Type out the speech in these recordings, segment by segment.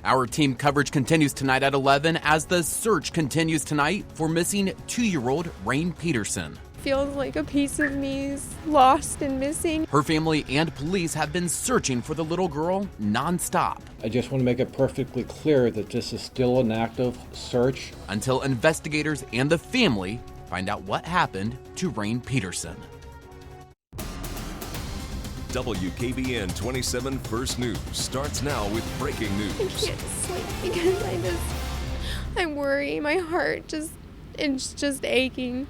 Our team coverage continues tonight at 11 as the search continues tonight for missing 2-year-old Rain Peterson. Feels like a piece of me is lost and missing. Her family and police have been searching for the little girl nonstop. I just want to make it perfectly clear that this is still an active search. Until investigators and the family find out what happened to Rain Peterson. WKBN 27 First News starts now with breaking news. I can't sleep because I worry. My heart it's just aching.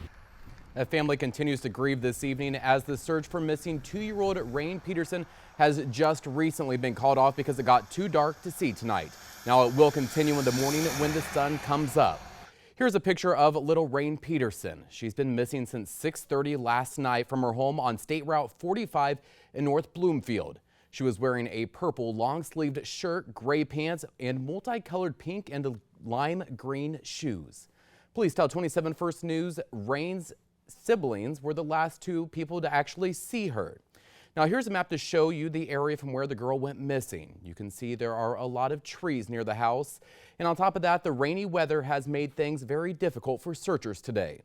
A family continues to grieve this evening as the search for missing 2-year-old Rain Peterson has just recently been called off because it got too dark to see tonight. Now it will continue in the morning when the sun comes up. Here's a picture of little Rain Peterson. She's been missing since 6:30 last night from her home on State Route 45 in North Bloomfield. She was wearing a purple long-sleeved shirt, gray pants, and multicolored pink and lime green shoes. Police tell 27 First News Rain's siblings were the last 2 people to actually see her. Now here's a map to show you the area from where the girl went missing. You can see there are a lot of trees near the house. And on top of that, the rainy weather has made things very difficult for searchers today.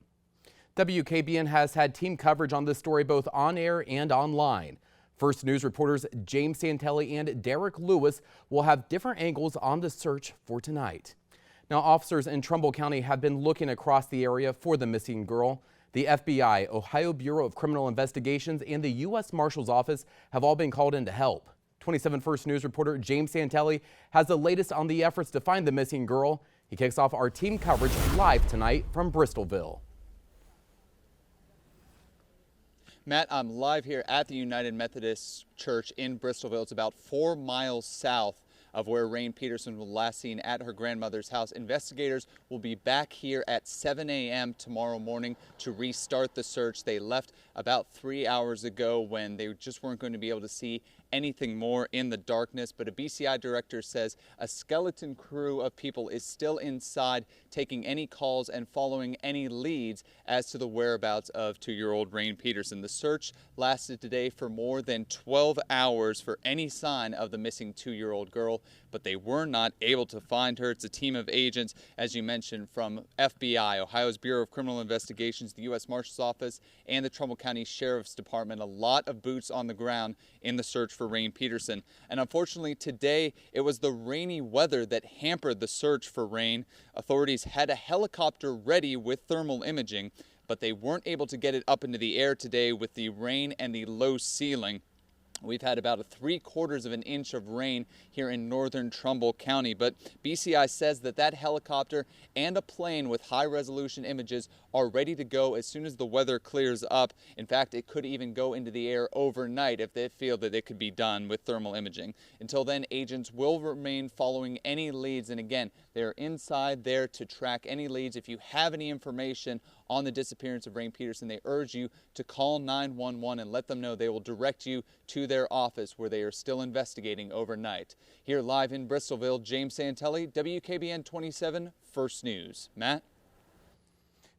WKBN has had team coverage on this story both on air and online. First News reporters James Santelli and Derek Lewis will have different angles on the search for tonight. Now officers in Trumbull County have been looking across the area for the missing girl. The FBI, Ohio Bureau of Criminal Investigations, and the U.S. Marshal's Office have all been called in to help. 27 First News reporter James Santelli has the latest on the efforts to find the missing girl. He kicks off our team coverage live tonight from Bristolville. Matt, I'm live here at the United Methodist Church in Bristolville. It's about 4 miles south of where Rain Peterson was last seen at her grandmother's house. Investigators will be back here at 7 a.m. tomorrow morning to restart the search. They left about 3 hours ago when they just weren't going to be able to see anything more in the darkness, but a BCI director says a skeleton crew of people is still inside taking any calls and following any leads as to the whereabouts of 2-year-old Rain Peterson. The search lasted today for more than 12 hours for any sign of the missing 2-year-old girl, but they were not able to find her. It's a team of agents, as you mentioned, from FBI, Ohio's Bureau of Criminal Investigations, the U.S. Marshal's Office, and the Trumbull County Sheriff's Department. A lot of boots on the ground in the search for Rain Peterson. And unfortunately today, it was the rainy weather that hampered the search for Rain. Authorities had a helicopter ready with thermal imaging, but they weren't able to get it up into the air today with the rain and the low ceiling. We've had about 3/4 of an inch of rain here in northern Trumbull County, but BCI says that helicopter and a plane with high-resolution images are ready to go as soon as the weather clears up. In fact, it could even go into the air overnight if they feel that it could be done with thermal imaging. Until then, agents will remain following any leads, and again, they're inside there to track any leads. If you have any information on the disappearance of Rain Peterson, they urge you to call 911 and let them know. They will direct you to their office where they are still investigating overnight. Here live in Bristolville, James Santelli, WKBN 27 First News. Matt?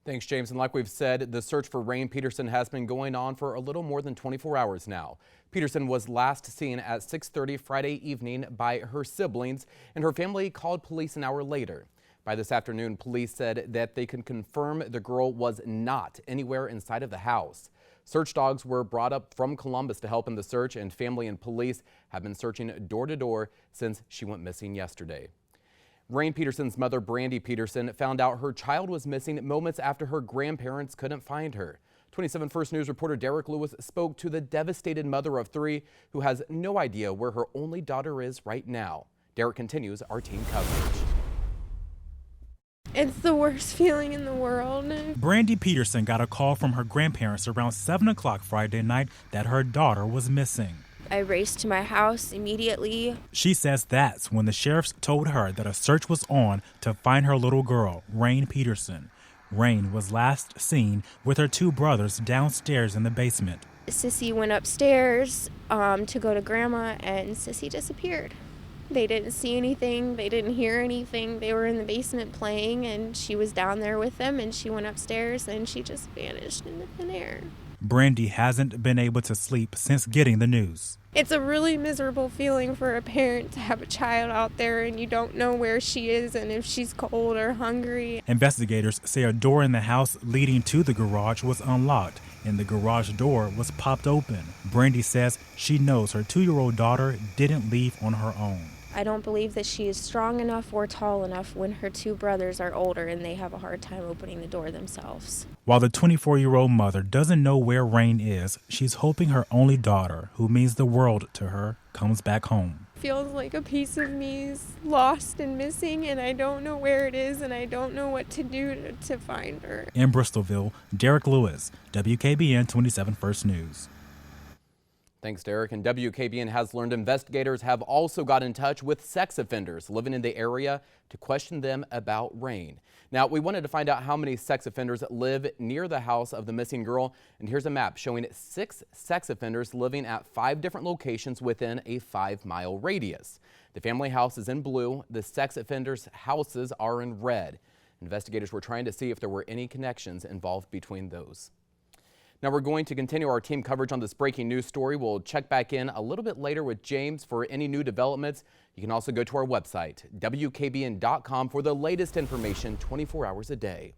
Thanks, James. And like we've said, the search for Rain Peterson has been going on for a little more than 24 hours now. Peterson was last seen at 6:30 Friday evening by her siblings, and her family called police an hour later. By this afternoon, police said that they can confirm the girl was not anywhere inside of the house. Search dogs were brought up from Columbus to help in the search, and family and police have been searching door to door since she went missing yesterday. Rain Peterson's mother, Brandy Peterson, found out her child was missing moments after her grandparents couldn't find her. 27 First News reporter Derek Lewis spoke to the devastated mother of 3 who has no idea where her only daughter is right now. Derek continues our team coverage. It's the worst feeling in the world. Brandy Peterson got a call from her grandparents around 7 o'clock Friday night that her daughter was missing. I raced to my house immediately. She says that's when the sheriffs told her that a search was on to find her little girl, Rain Peterson. Rain was last seen with her 2 brothers downstairs in the basement. Sissy went upstairs to go to Grandma, and Sissy disappeared. They didn't see anything. They didn't hear anything. They were in the basement playing, and she was down there with them, and she went upstairs, and she just vanished into thin air. Brandy hasn't been able to sleep since getting the news. It's a really miserable feeling for a parent to have a child out there and you don't know where she is and if she's cold or hungry. Investigators say a door in the house leading to the garage was unlocked and the garage door was popped open. Brandy says she knows her 2-year-old daughter didn't leave on her own. I don't believe that she is strong enough or tall enough when her 2 brothers are older and they have a hard time opening the door themselves. While the 24-year-old mother doesn't know where Rain is, she's hoping her only daughter, who means the world to her, comes back home. Feels like a piece of me is lost and missing and I don't know where it is and I don't know what to do to find her. In Bristolville, Derek Lewis, WKBN 27 First News. Thanks, Derek. And WKBN has learned investigators have also got in touch with sex offenders living in the area to question them about Rain. Now, we wanted to find out how many sex offenders live near the house of the missing girl. And here's a map showing 6 sex offenders living at 5 different locations within a 5-mile radius. The family house is in blue. The sex offenders' houses are in red. Investigators were trying to see if there were any connections involved between those. Now we're going to continue our team coverage on this breaking news story. We'll check back in a little bit later with James for any new developments. You can also go to our website, WKBN.com, for the latest information 24 hours a day.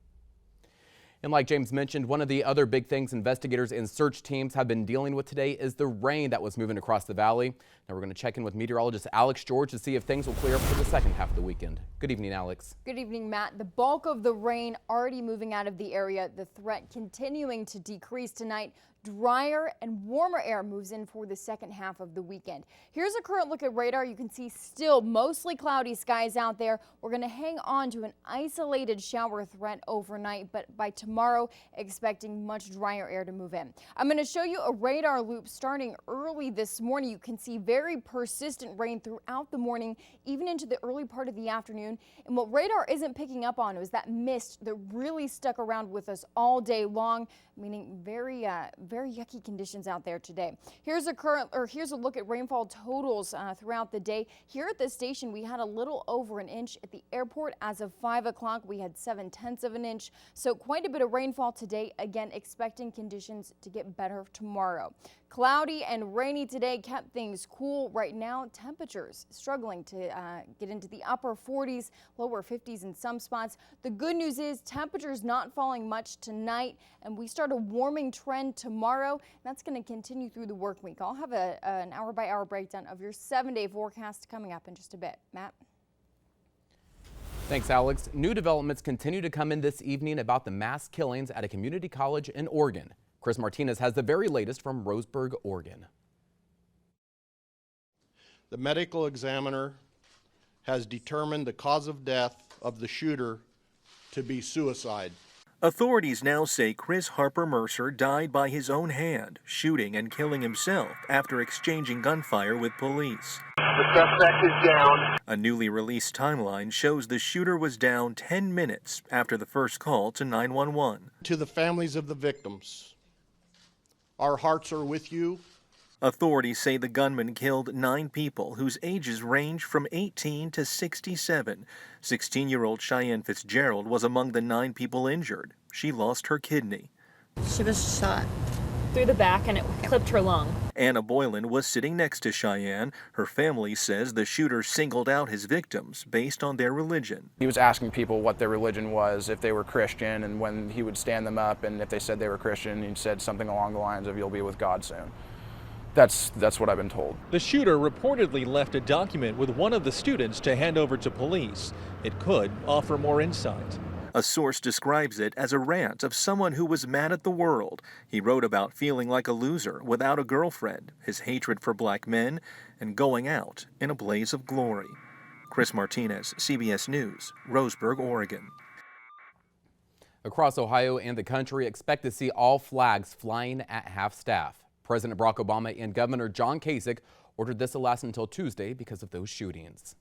And like James mentioned, one of the other big things investigators and search teams have been dealing with today is the rain that was moving across the valley. Now we're going to check in with meteorologist Alex George to see if things will clear up for the second half of the weekend. Good evening, Alex. Good evening, Matt. The bulk of the rain already moving out of the area. The threat continuing to decrease tonight. Drier and warmer air moves in for the second half of the weekend. Here's a current look at radar. You can see still mostly cloudy skies out there. We're going to hang on to an isolated shower threat overnight, but by tomorrow, expecting much drier air to move in. I'm going to show you a radar loop starting early this morning. You can see very persistent rain throughout the morning, even into the early part of the afternoon. And what radar isn't picking up on was that mist that really stuck around with us all day long, meaning very yucky conditions out there today. Here's a look at rainfall totals throughout the day. Here at the station, we had a little over an inch. At the airport, as of 5 o'clock, we had 0.7 of an inch. So quite a bit of rainfall today. Again, expecting conditions to get better tomorrow. Cloudy and rainy today kept things cool. Right now, temperatures struggling to get into the upper 40s, lower 50s in some spots. The good news is temperatures not falling much tonight, and we start a warming trend tomorrow. That's going to continue through the work week. I'll have an hour-by-hour breakdown of your 7-day forecast coming up in just a bit. Matt? Thanks, Alex. New developments continue to come in this evening about the mass killings at a community college in Oregon. Chris Martinez has the very latest from Roseburg, Oregon. The medical examiner has determined the cause of death of the shooter to be suicide. Authorities now say Chris Harper Mercer died by his own hand, shooting and killing himself after exchanging gunfire with police. The suspect is down. A newly released timeline shows the shooter was down 10 minutes after the first call to 911. To the families of the victims, our hearts are with you. Authorities say the gunman killed 9 people whose ages range from 18 to 67. 16-year-old Cheyenne Fitzgerald was among the 9 people injured. She lost her kidney. She was shot through the back and it clipped her lung. Anna Boylan was sitting next to Cheyenne. Her family says the shooter singled out his victims based on their religion. He was asking people what their religion was, if they were Christian, and when he would stand them up, and if they said they were Christian, he said something along the lines of, "You'll be with God soon." That's what I've been told. The shooter reportedly left a document with one of the students to hand over to police. It could offer more insight. A source describes it as a rant of someone who was mad at the world. He wrote about feeling like a loser without a girlfriend, his hatred for black men, and going out in a blaze of glory. Chris Martinez, CBS News, Roseburg, Oregon. Across Ohio and the country, expect to see all flags flying at half-staff. President Barack Obama and Governor John Kasich ordered this to last until Tuesday because of those shootings.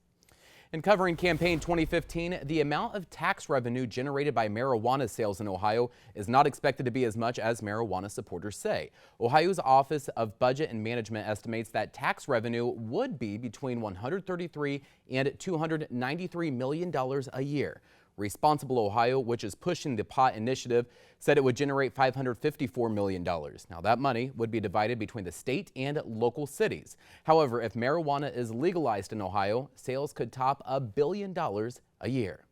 In covering campaign 2015, the amount of tax revenue generated by marijuana sales in Ohio is not expected to be as much as marijuana supporters say. Ohio's Office of Budget and Management estimates that tax revenue would be between $133 and $293 million a year. Responsible Ohio, which is pushing the POT initiative, said it would generate $554 million. Now, that money would be divided between the state and local cities. However, if marijuana is legalized in Ohio, sales could top $1 billion a year.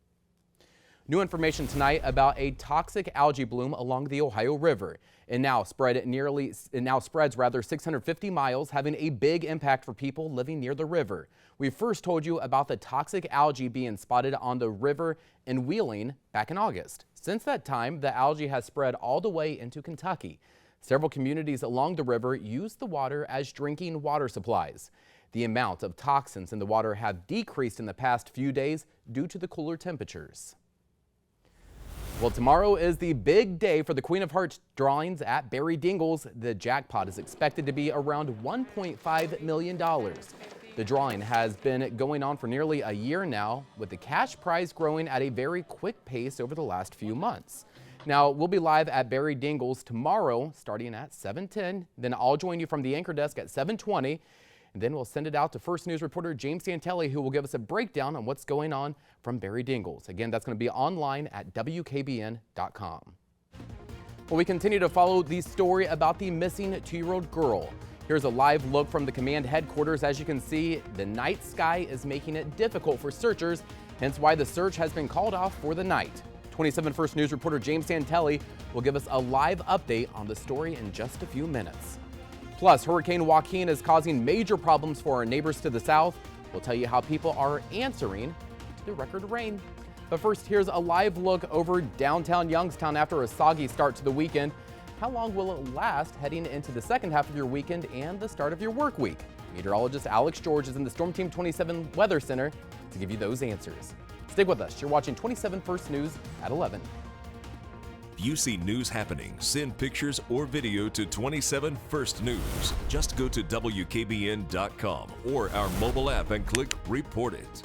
New information tonight about a toxic algae bloom along the Ohio River. It now spreads 650 miles, having a big impact for people living near the river. We first told you about the toxic algae being spotted on the river in Wheeling back in August. Since that time, the algae has spread all the way into Kentucky. Several communities along the river use the water as drinking water supplies. The amount of toxins in the water have decreased in the past few days due to the cooler temperatures. Well, tomorrow is the big day for the Queen of Hearts drawings at Barry Dingles. The jackpot is expected to be around $1.5 million. The drawing has been going on for nearly a year now, with the cash prize growing at a very quick pace over the last few months. Now, we'll be live at Barry Dingles tomorrow starting at 7:10. Then I'll join you from the anchor desk at 7:20. And then we'll send it out to First News reporter James Santelli, who will give us a breakdown on what's going on from Barry Dingles. Again, that's going to be online at WKBN.com. Well, we continue to follow the story about the missing 2-year-old girl. Here's a live look from the command headquarters. As you can see, the night sky is making it difficult for searchers, hence why the search has been called off for the night. 27 First News reporter James Santelli will give us a live update on the story in just a few minutes. Plus, Hurricane Joaquin is causing major problems for our neighbors to the south. We'll tell you how people are answering to the record rain. But first, here's a live look over downtown Youngstown after a soggy start to the weekend. How long will it last heading into the second half of your weekend and the start of your work week? Meteorologist Alex George is in the Storm Team 27 Weather Center to give you those answers. Stick with us. You're watching 27 First News at 11. If you see news happening, send pictures or video to 27 First News. Just go to WKBN.com or our mobile app and click Report It.